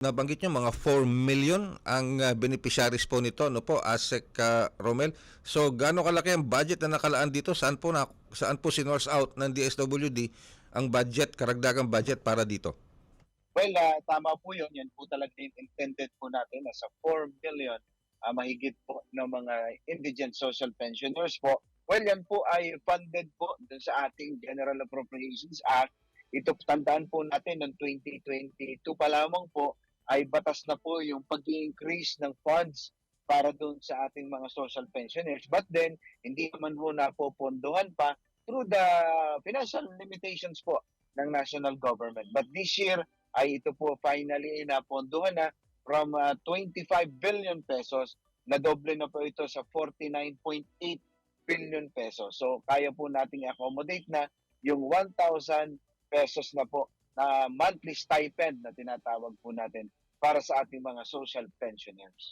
Nabanggit niyo mga 4 million ang beneficiaries po nito, no po, ASEC Romel. So gaano kalaki ang budget na nakalaan dito? Saan po sinurse out ng DSWD ang budget, karagdagang budget para dito? Well, tama po yun. Yan po talaga yung intended po natin na sa 4 million mahigit po ng mga indigent social pensioners po. Well, yan po ay funded po dun sa ating General Appropriations Act. Ito tandaan po natin noong 2022 pa lamang po ay batas na po yung pag-increase ng funds para doon sa ating mga social pensioners. But then, hindi naman po napopondohan pa through the financial limitations po ng national government. But this year, ay ito po finally napondohan na from 25 billion pesos, na doble na po ito sa 49.8 billion pesos. So kaya po nating accommodate na yung 1,000 pesos na po na monthly stipend na tinatawag po natin para sa ating mga social pensioners.